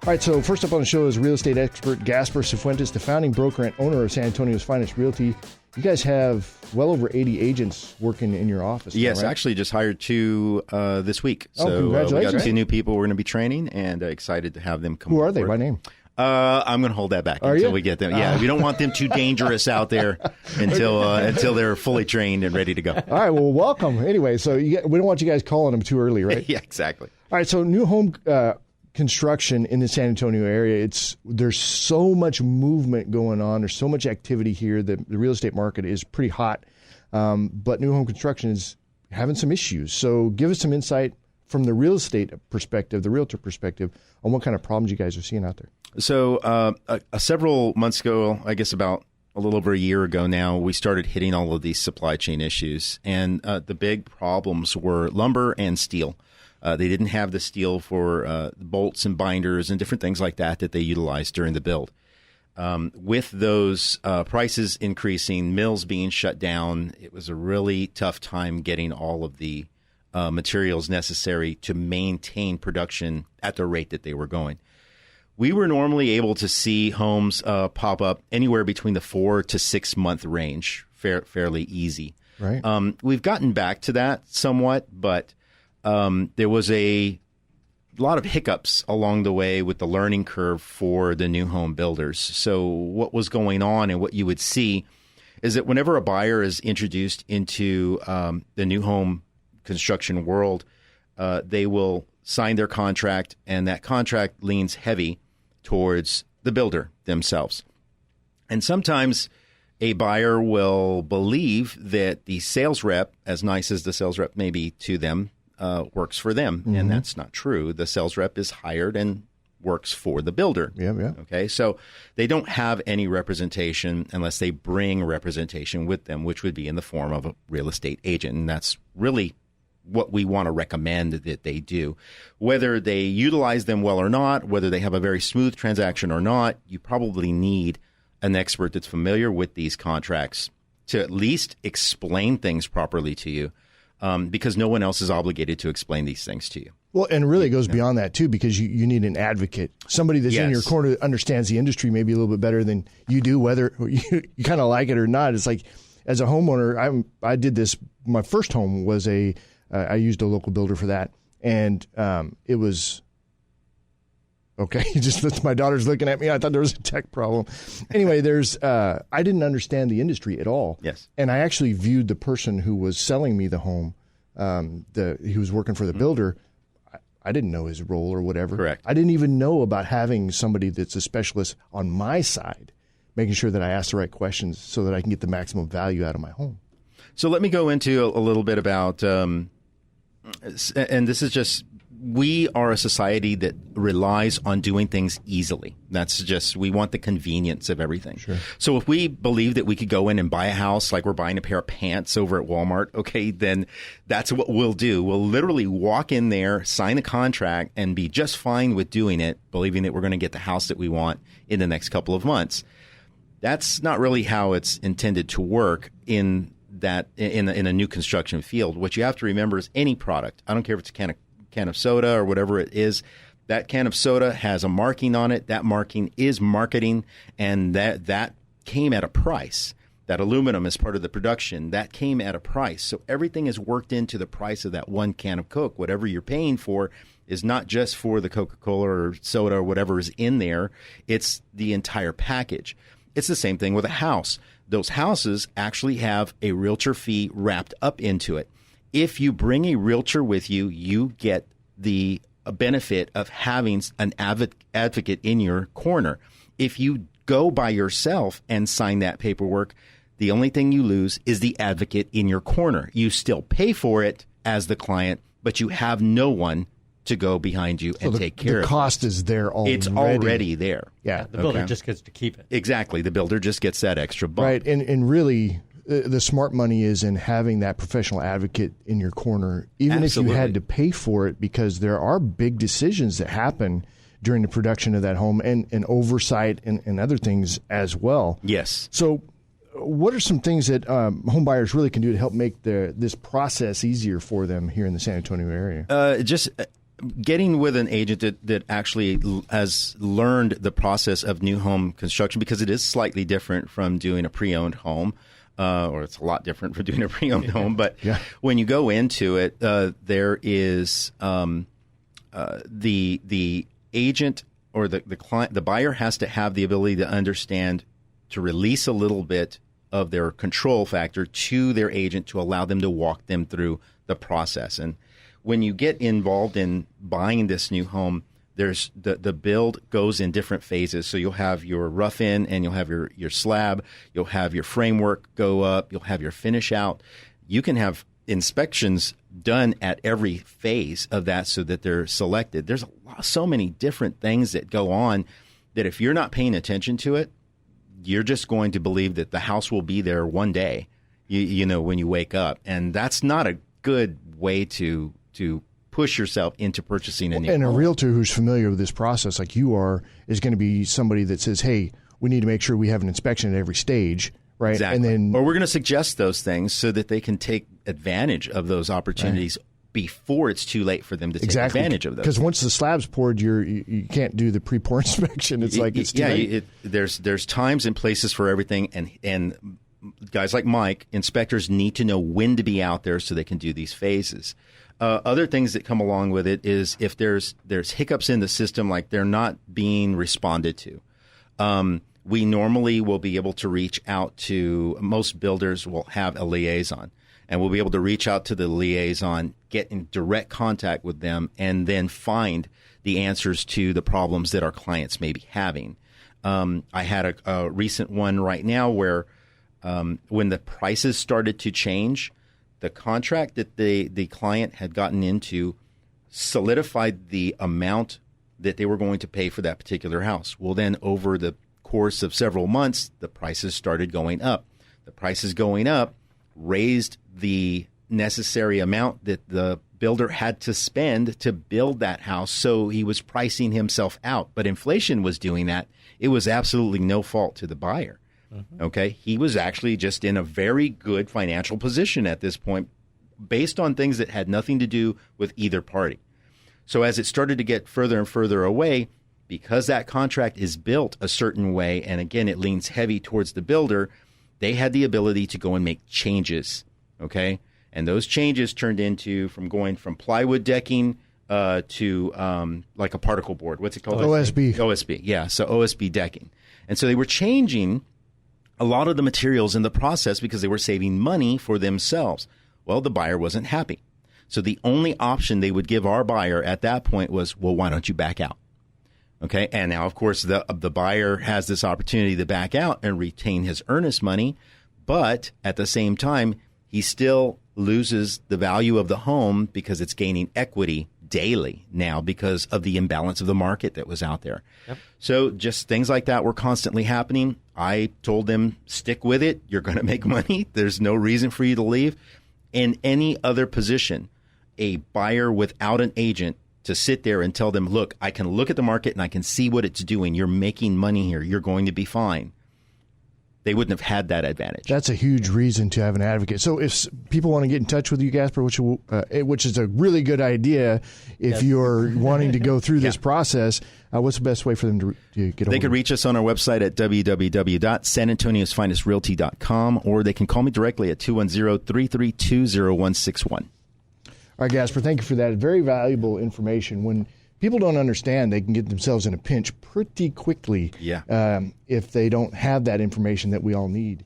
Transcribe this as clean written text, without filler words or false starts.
All right, so first up on the show is real estate expert Gasper, the founding broker and owner of San Antonio's Finest Realty. You guys have well over 80 agents working in your office. Yes, now, right? Actually just hired 2 this week. Oh, congratulations. We got 2 new people we're going to be training, and excited to have them come Who on are they board. by name? I'm going to hold that back until we get them. Yeah, we don't want them too dangerous out there until they're fully trained and ready to go. All right, well, welcome. Anyway, so we don't want you guys calling them too early, right? Yeah, exactly. All right, so new home construction in the San Antonio area, there's so much movement going on. There's so much activity here. The real estate market is pretty hot, but new home construction is having some issues. So give us some insight from the real estate perspective, the realtor perspective, on what kind of problems you guys are seeing out there. So several months ago, I guess about a little over a year ago now, we started hitting all of these supply chain issues. And the big problems were lumber and steel. They didn't have the steel for bolts and binders and different things like that they utilized during the build. With those prices increasing, mills being shut down, it was a really tough time getting all of the materials necessary to maintain production at the rate that they were going. We were normally able to see homes pop up anywhere between the 4 to 6 month range, fairly easy. Right. We've gotten back to that somewhat, but there was a lot of hiccups along the way with the learning curve for the new home builders. So what was going on and what you would see is that whenever a buyer is introduced into the new home construction world, they will sign their contract, and that contract leans heavy towards the builder themselves. And sometimes a buyer will believe that the sales rep, as nice as the sales rep may be to them, works for them. Mm-hmm. And that's not true. The sales rep is hired and works for the builder. Yeah. Okay. So they don't have any representation unless they bring representation with them, which would be in the form of a real estate agent. And that's really what we want to recommend that they do. Whether they utilize them well or not, whether they have a very smooth transaction or not, you probably need an expert that's familiar with these contracts to at least explain things properly to you, because no one else is obligated to explain these things to you. Well, and really it goes beyond that, too, because you need an advocate, somebody that's in your corner that understands the industry maybe a little bit better than you do, whether you kind of like it or not. It's like, as a homeowner, I did this. My first home was I used a local builder for that, and it was okay. Just my daughter's looking at me. I thought there was a tech problem. Anyway, I didn't understand the industry at all. Yes, and I actually viewed the person who was selling me the home. He was working for the builder. I didn't know his role or whatever. Correct. I didn't even know about having somebody that's a specialist on my side, making sure that I ask the right questions so that I can get the maximum value out of my home. So let me go into a little bit about. And this is just, we are a society that relies on doing things easily. That's just, we want the convenience of everything. Sure. So if we believe that we could go in and buy a house like we're buying a pair of pants over at Walmart, okay, then that's what we'll do. We'll literally walk in there, sign a contract, and be just fine with doing it, believing that we're going to get the house that we want in the next couple of months. That's not really how it's intended to work in a new construction field. What you have to remember is any product, I don't care if it's a can of soda or whatever it is, that can of soda has a marking on it. That marking is marketing, and that came at a price. That aluminum is part of the production. That came at a price. So everything is worked into the price of that one can of Coke. Whatever you're paying for is not just for the Coca-Cola or soda or whatever is in there. It's the entire package. It's the same thing with a house. Those houses actually have a realtor fee wrapped up into it. If you bring a realtor with you, you get the benefit of having an advocate in your corner. If you go by yourself and sign that paperwork, the only thing you lose is the advocate in your corner. You still pay for it as the client, but you have no one to go behind you and take care of it. The cost is there already. It's already there. Yeah. The builder just gets to keep it. Exactly. The builder just gets that extra bump. Right. And really, the smart money is in having that professional advocate in your corner, even Absolutely. if you had to pay for it, because there are big decisions that happen during the production of that home and oversight and other things as well. Yes. So what are some things that home buyers really can do to help make this process easier for them here in the San Antonio area? Just getting with an agent that actually has learned the process of new home construction, because it is slightly different from doing a pre-owned home, or it's a lot different from doing a pre-owned home. But when you go into it, there is the agent or the client, the buyer has to have the ability to understand, to release a little bit of their control factor to their agent to allow them to walk them through the process. And when you get involved in buying this new home, there's the build goes in different phases. So you'll have your rough in, and you'll have your slab, you'll have your framework go up, you'll have your finish out. You can have inspections done at every phase of that so that they're selected. There's so many different things that go on that if you're not paying attention to it, you're just going to believe that the house will be there one day, you know, when you wake up. And that's not a good way to push yourself into purchasing a new home. And a realtor who's familiar with this process, like you are, is going to be somebody that says, hey, we need to make sure we have an inspection at every stage, right? Exactly. And then, or we're going to suggest those things so that they can take advantage of those opportunities before it's too late for them to take advantage of those. Because once the slab's poured, you can't do the pre-pour inspection. It's like it's too late. There's times and places for everything, and guys like Mike, inspectors need to know when to be out there so they can do these phases. Other things that come along with it is if there's hiccups in the system, like they're not being responded to. We normally will be able to reach out to, most builders will have a liaison, and we'll be able to reach out to the liaison, get in direct contact with them, and then find the answers to the problems that our clients may be having. I had a recent one right now where when the prices started to change, the contract that the client had gotten into solidified the amount that they were going to pay for that particular house. Well, then over the course of several months, the prices started going up. The prices going up raised the necessary amount that the builder had to spend to build that house, so he was pricing himself out. But inflation was doing that. It was absolutely no fault to the buyer. Okay, he was actually just in a very good financial position at this point based on things that had nothing to do with either party. So as it started to get further and further away, because that contract is built a certain way, and again, it leans heavy towards the builder, they had the ability to go and make changes, okay? And those changes turned into from going from plywood decking to like a particle board. What's it called? OSB. OSB, yeah, so OSB decking. And so they were changing a lot of the materials in the process because they were saving money for themselves. Well, the buyer wasn't happy. So the only option they would give our buyer at that point was, well, why don't you back out? Okay. And now, of course, the buyer has this opportunity to back out and retain his earnest money. But at the same time, he still loses the value of the home because it's gaining equity daily now because of the imbalance of the market that was out there. Yep. So just things like that were constantly happening. I told them, stick with it. You're going to make money. There's no reason for you to leave. In any other position, a buyer without an agent to sit there and tell them, look, I can look at the market and I can see what it's doing. You're making money here. You're going to be fine. They wouldn't have had that advantage. That's a huge reason to have an advocate. So if people want to get in touch with you, Gasper, which is a really good idea if you're wanting to go through this process, what's the best way for them to get hold They could reach us on our website at www.sanantoniosfinestrealty.com, or they can call me directly at 210-332-0161. All right, Gasper, thank you for that. Very valuable information. When people don't understand, they can get themselves in a pinch pretty quickly if they don't have that information that we all need.